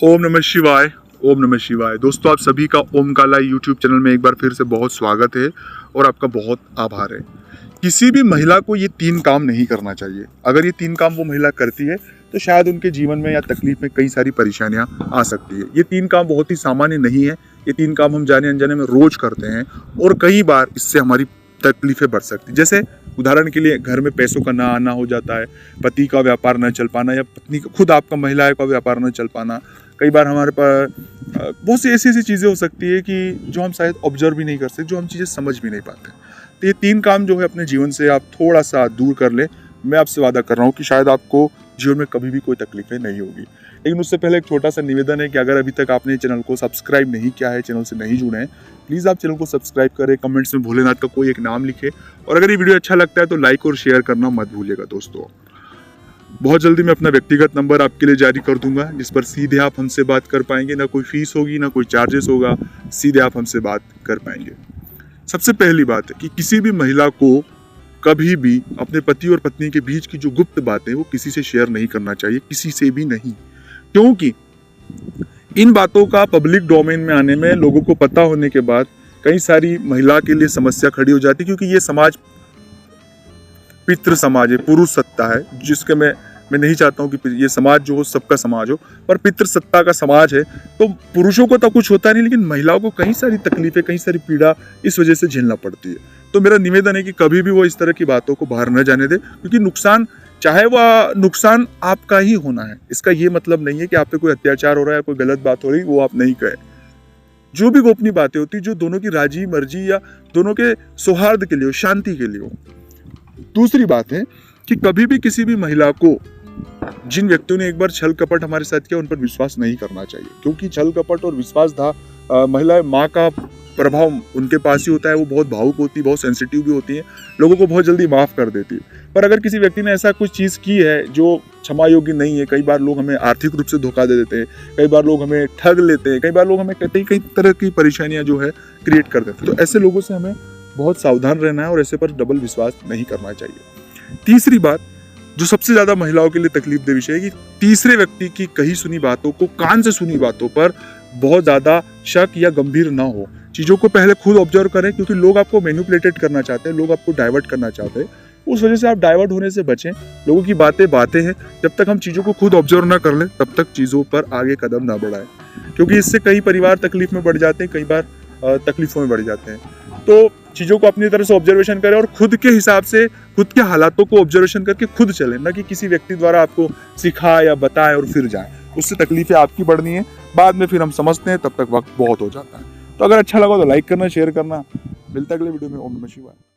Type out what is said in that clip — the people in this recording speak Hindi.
ओम नमः शिवाय। ओम नमः शिवाय। दोस्तों, आप सभी का ओम काला यूट्यूब चैनल में एक बार फिर से बहुत स्वागत है और आपका बहुत आभार है। किसी भी महिला को ये 3 काम नहीं करना चाहिए। अगर ये 3 काम वो महिला करती है तो शायद उनके जीवन में या तकलीफ में कई सारी परेशानियां आ सकती है। ये 3 काम बहुत ही सामान्य नहीं है। ये 3 काम हम जाने अनजाने में रोज करते हैं और कई बार इससे हमारी तकलीफें बढ़ सकती। जैसे उदाहरण के लिए, घर में पैसों का ना आना हो जाता है, पति का व्यापार न चल पाना, या पत्नी का, खुद आपका महिला का व्यापार न चल पाना। कई बार हमारे पास बहुत सी ऐसी चीज़ें हो सकती है कि जो हम शायद ऑब्जर्व भी नहीं कर सकते, जो हम चीज़ें समझ भी नहीं पाते। तो ये 3 काम जो है अपने जीवन से आप थोड़ा सा दूर कर ले। मैं आपसे वादा कर रहा हूँ कि शायद आपको जीवन में कभी भी कोई तकलीफें नहीं होगी। लेकिन उससे पहले एक छोटा सा निवेदन है कि अगर अभी तक आपने चैनल को सब्सक्राइब नहीं किया है, चैनल से नहीं जुड़े हैं, प्लीज़ आप चैनल को सब्सक्राइब करें, कमेंट्स में भोलेनाथ का कोई एक नाम लिखे, और अगर ये वीडियो अच्छा लगता है तो लाइक और शेयर करना मत भूलिएगा। दोस्तों, बहुत जल्दी मैं अपना व्यक्तिगत नंबर आपके लिए जारी कर दूंगा, जिस पर सीधे आप हमसे बात कर पाएंगे। ना कोई फीस होगी, ना कोई चार्जेस होगा, सीधे आप हमसे बात कर पाएंगे। सबसे पहली बात है कि किसी भी महिला को कभी भी अपने पति और पत्नी के बीच की जो गुप्त बातें वो किसी से शेयर नहीं करना चाहिए, किसी से भी नहीं। क्योंकि इन बातों का पब्लिक डोमेन में आने में लोगों को पता होने के बाद कई सारी महिला के लिए समस्या खड़ी हो जाती है। क्योंकि ये समाज पितृ समाज है, पुरुष सत्ता है, जिसके मैं नहीं चाहता हूँ कि ये समाज जो हो सबका समाज हो, पर पितृ सत्ता का समाज है। तो पुरुषों को तो कुछ होता नहीं, लेकिन महिलाओं को कई सारी तकलीफें, कई सारी पीड़ा इस वजह से झेलना पड़ती है। तो मेरा निवेदन है कि कभी भी वो इस तरह की बातों को बाहर न जाने दे, क्योंकि नुकसान, चाहे वह नुकसान आपका ही होना है। इसका ये मतलब नहीं है कि आप पे कोई अत्याचार हो रहा है, कोई गलत बात हो रही, वो आप नहीं कहे। जो भी गोपनीय बातें होती, जो दोनों की राजी मर्जी या दोनों के सौहार्द के लिए हो, शांति के लिए हो। दूसरी बात है कि कभी भी किसी भी महिला को, जिन व्यक्तियों ने एक बार छल कपट हमारे साथ किया, उन पर विश्वास नहीं करना चाहिए। क्योंकि छल कपट और महिला माँ का प्रभाव उनके पास ही होता है। वो बहुत भावुक होती है, बहुत सेंसिटिव भी होती है, लोगों को बहुत जल्दी माफ कर देती है। पर अगर किसी व्यक्ति ने ऐसा कुछ चीज़ की है जो क्षमा योग्य नहीं है, कई बार लोग हमें आर्थिक रूप से धोखा दे देते हैं, कई बार लोग हमें ठग लेते हैं, कई बार लोग हमें कई तरह की परेशानियां जो है क्रिएट कर देते हैं। तो ऐसे लोगों से हमें बहुत सावधान रहना है और ऐसे पर डबल विश्वास नहीं करना चाहिए। तीसरी बात, जो सबसे ज्यादा महिलाओं के लिए तकलीफ दे विषय है, कि तीसरे व्यक्ति की कही सुनी बातों को, कान से सुनी बातों पर बहुत ज्यादा शक या गंभीर ना हो। चीजों को पहले खुद ऑब्जर्व करें, क्योंकि लोग आपको मैनिपुलेटेड करना चाहते हैं, लोग आपको डाइवर्ट करना चाहते हैं। उस वजह से आप डाइवर्ट होने से बचें। लोगों की बातें हैं, जब तक हम चीजों को खुद ऑब्जर्व ना कर ले, तब तक चीजों पर आगे कदम ना बढ़ाएं, क्योंकि इससे कई परिवार तकलीफ में बढ़ जाते हैं, कई बार तकलीफों में बढ़ जाते हैं। तो चीजों को अपनी तरह से ऑब्जर्वेशन करें और खुद के हिसाब से, खुद के हालातों को ऑब्जर्वेशन करके खुद चलें, ना कि किसी व्यक्ति द्वारा आपको सिखाए या बताए और फिर जाए। उससे तकलीफें आपकी बढ़नी है, बाद में फिर हम समझते हैं, तब तक वक्त बहुत हो जाता है। तो अगर अच्छा लगा तो लाइक करना, शेयर करना। मिलता है अगले वीडियो में। ओम नमः शिवाय।